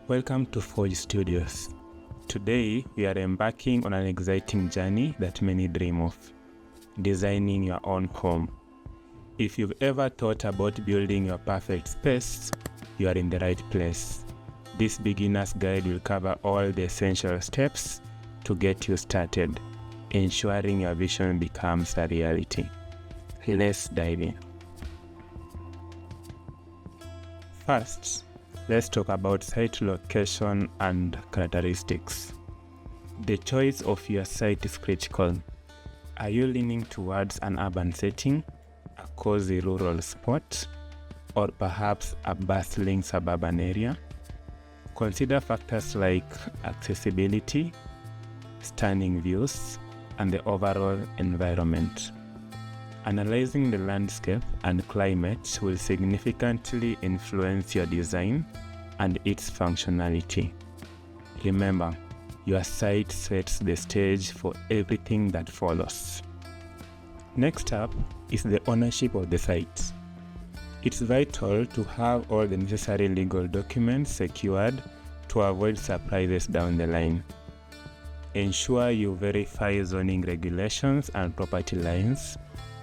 Welcome to Forge Studios. Today, we are embarking on an exciting journey that many dream of, designing your own home. If you've ever thought about building your perfect space, you are in the right place. This beginner's guide will cover all the essential steps to get you started, ensuring your vision becomes a reality. Let's dive in. First, let's talk about site location and characteristics. The choice of your site is critical. Are you leaning towards an urban setting, a cozy rural spot, or perhaps a bustling suburban area? Consider factors like accessibility, stunning views, and the overall environment. Analyzing the landscape and climate will significantly influence your design and its functionality. Remember, your site sets the stage for everything that follows. Next up is the ownership of the site. It's vital to have all the necessary legal documents secured to avoid surprises down the line. Ensure you verify zoning regulations and property lines.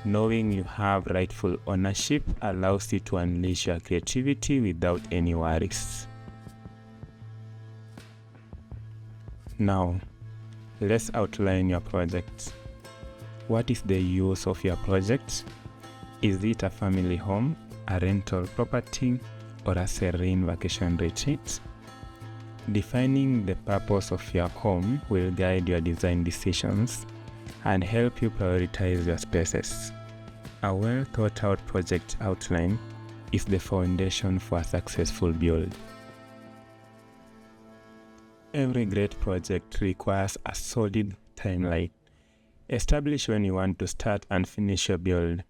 Knowing you have rightful ownership allows you to unleash your creativity without any worries. Now, let's outline your project. What is the use of your project? Is it a family home, a rental property, or a serene vacation retreat? Defining the purpose of your home will guide your design decisions and help you prioritize your spaces. A well-thought-out project outline is the foundation for a successful build. Every great project requires a solid timeline. Establish when you want to start and finish your build.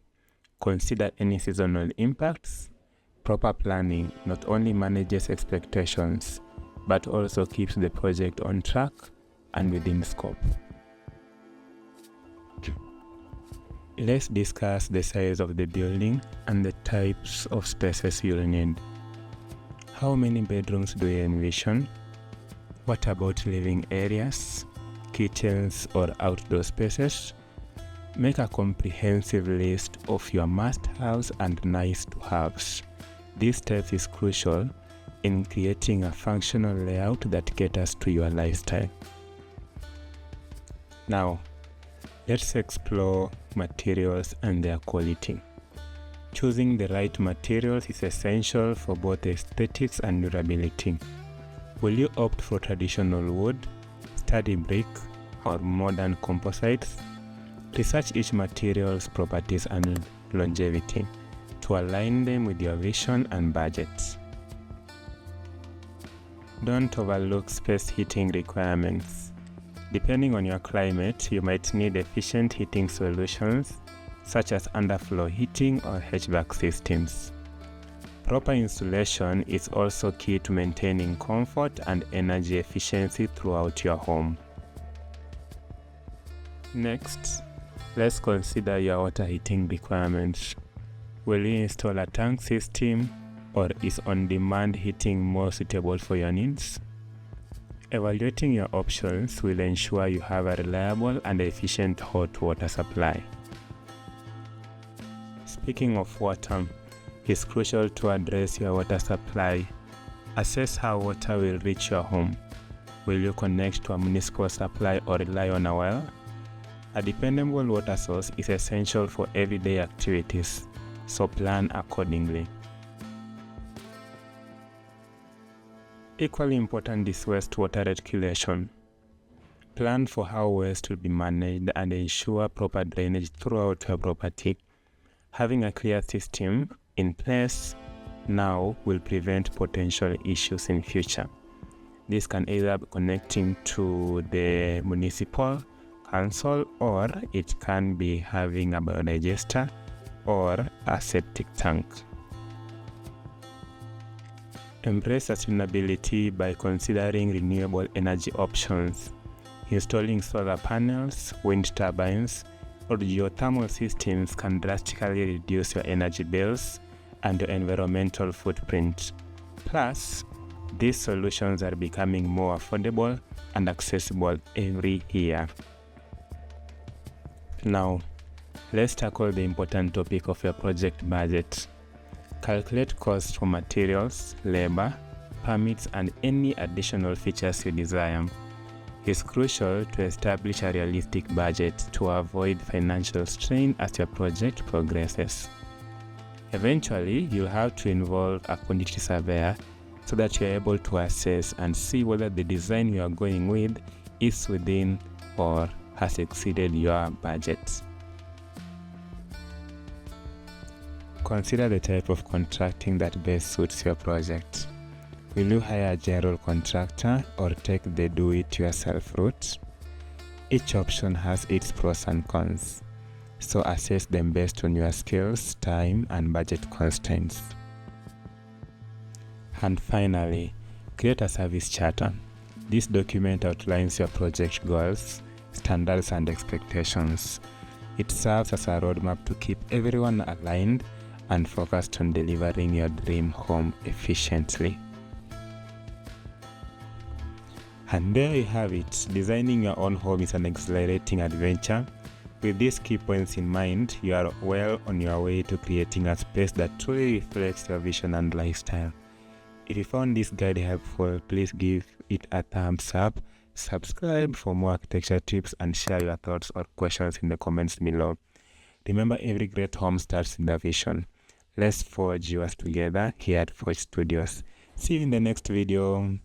Consider any seasonal impacts. Proper planning not only manages expectations, but also keeps the project on track and within scope. Let's discuss the size of the building and the types of spaces you'll need. How many bedrooms do you envision? What about living areas, kitchens, or outdoor spaces? Make a comprehensive list of your must-haves and nice-to-haves. This step is crucial in creating a functional layout that caters to your lifestyle. Now, let's explore materials and their quality. Choosing the right materials is essential for both aesthetics and durability. Will you opt for traditional wood, sturdy brick, or modern composites? Research each material's properties and longevity to align them with your vision and budget. Don't overlook space heating requirements. Depending on your climate, you might need efficient heating solutions such as underfloor heating or HVAC systems. Proper insulation is also key to maintaining comfort and energy efficiency throughout your home. Next, let's consider your water heating requirements. Will you install a tank system, or is on-demand heating more suitable for your needs? Evaluating your options will ensure you have a reliable and efficient hot water supply. Speaking of water, it's crucial to address your water supply. Assess how water will reach your home. Will you connect to a municipal supply or rely on a well? A dependable water source is essential for everyday activities, so plan accordingly. Equally important is wastewater reticulation. Plan for how waste will be managed and ensure proper drainage throughout your property. Having a clear system in place now will prevent potential issues in future. This can either be connecting to the municipal council, or it can be having a biodigester or a septic tank. Embrace sustainability by considering renewable energy options. Installing solar panels, wind turbines, or geothermal systems can drastically reduce your energy bills and your environmental footprint. Plus, These solutions are becoming more affordable and accessible every year. Now, let's tackle the important topic of your project budget. Calculate costs for materials, labor, permits, and any additional features you desire. It's crucial to establish a realistic budget to avoid financial strain as your project progresses. Eventually, you'll have to involve a quantity surveyor so that you're able to assess and see whether the design you are going with is within or has exceeded your budget. Consider the type of contracting that best suits your project. Will you hire a general contractor or take the do-it-yourself route? Each option has its pros and cons, so assess them based on your skills, time, and budget constraints. And finally, create a service charter. This document outlines your project goals, standards, and expectations. It serves as a roadmap to keep everyone aligned and focused on delivering your dream home efficiently. And there you have it. Designing your own home is an exhilarating adventure. With these key points in mind, you are well on your way to creating a space that truly reflects your vision and lifestyle. If you found this guide helpful, please give it a thumbs up, subscribe for more architecture tips, and share your thoughts or questions in the comments below. Remember, every great home starts with a vision. Let's forge yours together here at Forge Studios. See you in the next video.